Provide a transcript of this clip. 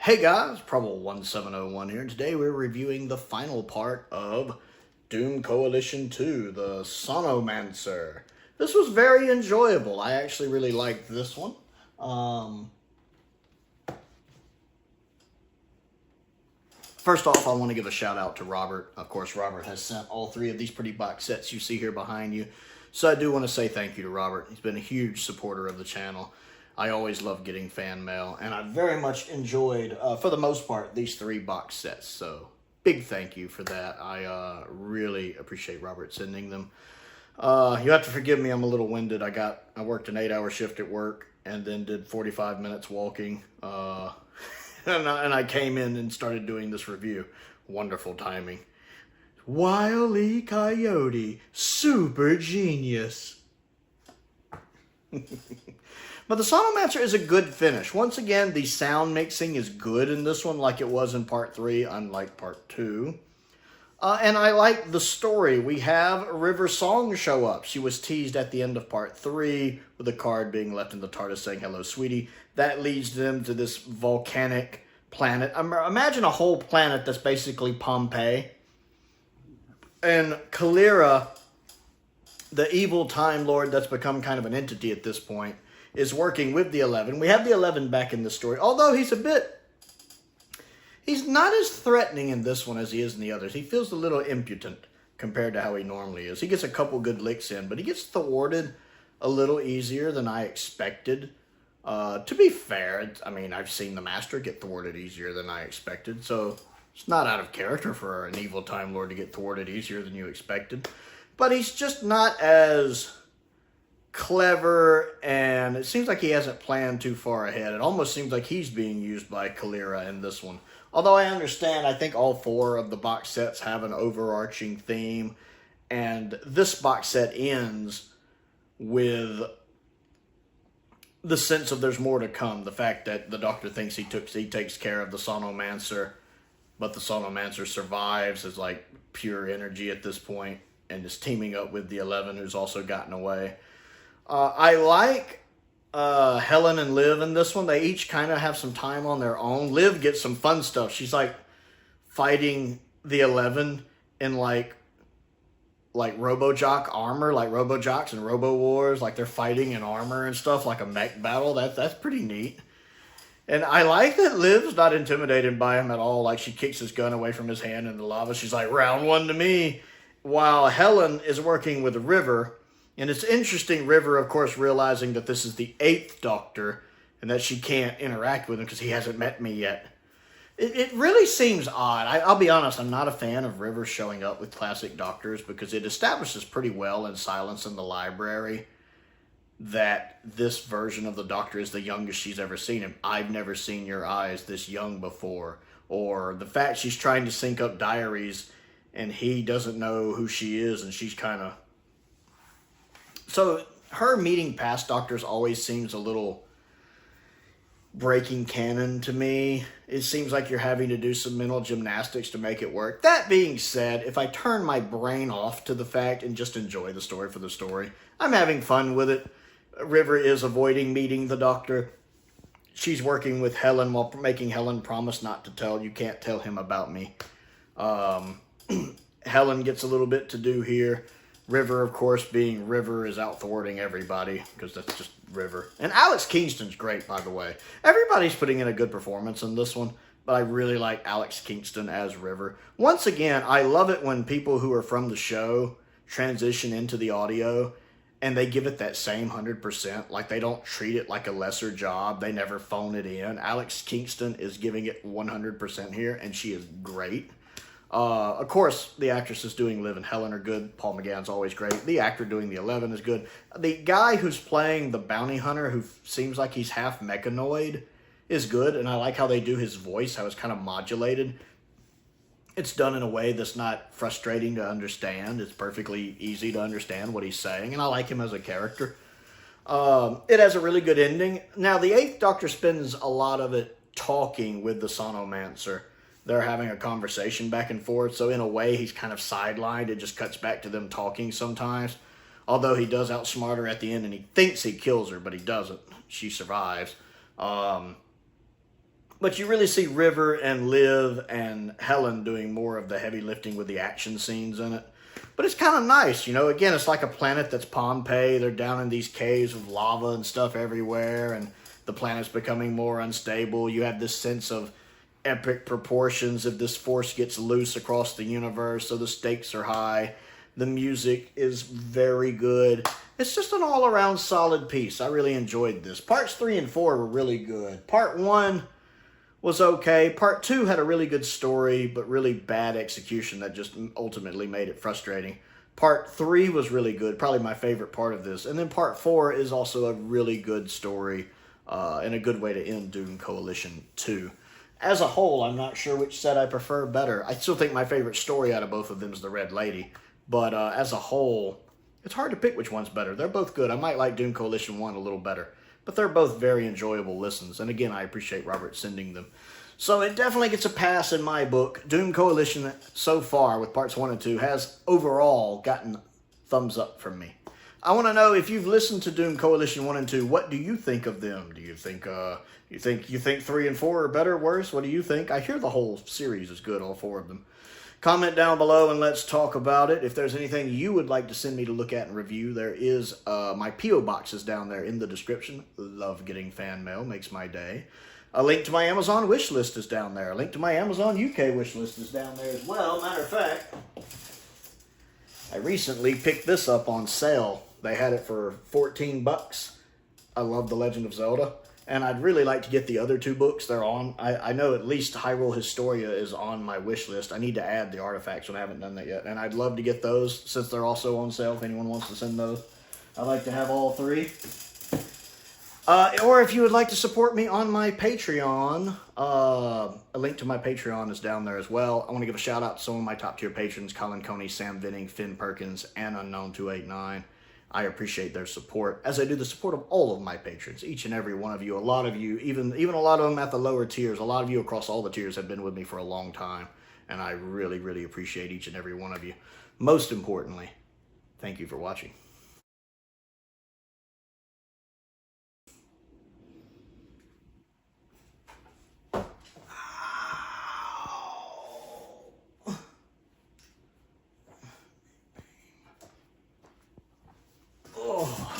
Hey guys, Prowl 1701 here, and today we're reviewing the final part of Doom Coalition 2, the Sonomancer. This was very enjoyable. I actually really liked this one. First off, I want to give a shout out to Robert. Of course, Robert has sent all three of these pretty box sets you see here behind you. So I do want to say thank you to Robert. He's been a huge supporter of the channel. I always love getting fan mail, and I very much enjoyed, for the most part, these three box sets. So, big thank you for that. I really appreciate Robert sending them. You have to forgive me, I'm a little winded. I worked an 8-hour shift at work, and then did 45 minutes walking. And I came in and started doing this review. Wonderful timing. Wile E. Coyote, super genius. But the Sonomancer is a good finish. Once again, the sound mixing is good in this one, like it was in Part 3, unlike Part 2. And I like the story. We have River Song show up. She was teased at the end of Part 3, with a card being left in the TARDIS saying, "Hello, sweetie." That leads them to this volcanic planet. Imagine a whole planet that's basically Pompeii. And Kalira, the evil Time Lord that's become kind of an entity at this point, is working with the 11. We have the 11 back in the story, although he's not as threatening in this one as he is in the others. He feels a little impotent compared to how he normally is. He gets a couple good licks in, but he gets thwarted a little easier than I expected. To be fair, I mean, I've seen the Master get thwarted easier than I expected, so it's not out of character for an evil Time Lord to get thwarted easier than you expected. But he's just not as clever, and it seems like he hasn't planned too far ahead. It almost seems like he's being used by Kalira in this one. Although I understand, I think all four of the box sets have an overarching theme, and this box set ends with the sense of there's more to come. The fact that the Doctor thinks he takes care of the Sonomancer, but the Sonomancer survives as like pure energy at this point, and is teaming up with the 11, who's also gotten away. I like Helen and Liv in this one. They each kind of have some time on their own. Liv gets some fun stuff. She's like fighting the 11 in like Robojock armor, like Robojocks and Robo Wars. Like they're fighting in armor and stuff, like a mech battle. That's pretty neat. And I like that Liv's not intimidated by him at all. Like she kicks his gun away from his hand in the lava. She's like, "Round one to me." While Helen is working with River. And it's interesting, River, of course, realizing that this is the 8th Doctor and that she can't interact with him because he hasn't met me yet. It really seems odd. I'll be honest, I'm not a fan of River showing up with classic Doctors because it establishes pretty well in Silence in the Library that this version of the Doctor is the youngest she's ever seen him. I've never seen your eyes this young before. Or the fact she's trying to sync up diaries and he doesn't know who she is and she's kind of... So, her meeting past Doctors always seems a little breaking canon to me. It seems like you're having to do some mental gymnastics to make it work. That being said, if I turn my brain off to the fact and just enjoy the story for the story, I'm having fun with it. River is avoiding meeting the Doctor. She's working with Helen while making Helen promise not to tell. You can't tell him about me. Helen gets a little bit to do here. River, of course, being River, is out thwarting everybody, because that's just River. And Alex Kingston's great, by the way. Everybody's putting in a good performance in this one, but I really like Alex Kingston as River. Once again, I love it when people who are from the show transition into the audio, and they give it that same 100%. Like, they don't treat it like a lesser job. They never phone it in. Alex Kingston is giving it 100% here, and she is great. Of course, the actresses doing Liv and Helen are good. Paul McGann's always great. The actor doing the 11 is good. The guy who's playing the bounty hunter, who seems like he's half mechanoid, is good. And I like how they do his voice, how it's kind of modulated. It's done in a way that's not frustrating to understand. It's perfectly easy to understand what he's saying. And I like him as a character. It has a really good ending. Now, the 8th Doctor spends a lot of it talking with the Sonomancer. They're having a conversation back and forth, so in a way, he's kind of sidelined. It just cuts back to them talking sometimes. Although he does outsmart her at the end, and he thinks he kills her, but he doesn't. She survives. But you really see River and Liv and Helen doing more of the heavy lifting with the action scenes in it. But it's kind of nice, you know. Again, it's like a planet that's Pompeii. They're down in these caves with lava and stuff everywhere, and the planet's becoming more unstable. You have this sense of epic proportions if this force gets loose across the universe, so the stakes are high. The music is very good. It's just an all-around solid piece. I really enjoyed this. Parts 3 and 4 were really good. Part 1 was okay. Part 2 had a really good story, but really bad execution that just ultimately made it frustrating. Part 3 was really good, probably my favorite part of this. And then Part 4 is also a really good story and a good way to end Doom Coalition 2. As a whole, I'm not sure which set I prefer better. I still think my favorite story out of both of them is The Red Lady. But as a whole, it's hard to pick which one's better. They're both good. I might like Doom Coalition 1 a little better. But they're both very enjoyable listens. And again, I appreciate Robert sending them. So it definitely gets a pass in my book. Doom Coalition so far with parts 1 and 2 has overall gotten thumbs up from me. I want to know if you've listened to Doom Coalition 1 and 2, what do you think of them? Do you think you think 3 and 4 are better, worse? What do you think? I hear the whole series is good, all 4 of them. Comment down below and let's talk about it. If there's anything you would like to send me to look at and review, there is my P.O. box is down there in the description. Love getting fan mail, makes my day. A link to my Amazon wish list is down there. A link to my Amazon UK wish list is down there as well. Matter of fact, I recently picked this up on sale. They had it for 14 bucks. I love The Legend of Zelda. And I'd really like to get the other 2 books. They're on. I know at least Hyrule Historia is on my wish list. I need to add the artifacts, but I haven't done that yet. And I'd love to get those since they're also on sale if anyone wants to send those. I'd like to have all 3. Or if you would like to support me on my Patreon, a link to my Patreon is down there as well. I want to give a shout out to some of my top tier patrons, Colin Coney, Sam Venning, Finn Perkins, and Unknown289. I appreciate their support, as I do the support of all of my patrons, each and every one of you. A lot of you, even a lot of them at the lower tiers, a lot of you across all the tiers have been with me for a long time, and I really, really appreciate each and every one of you. Most importantly, thank you for watching. Oh.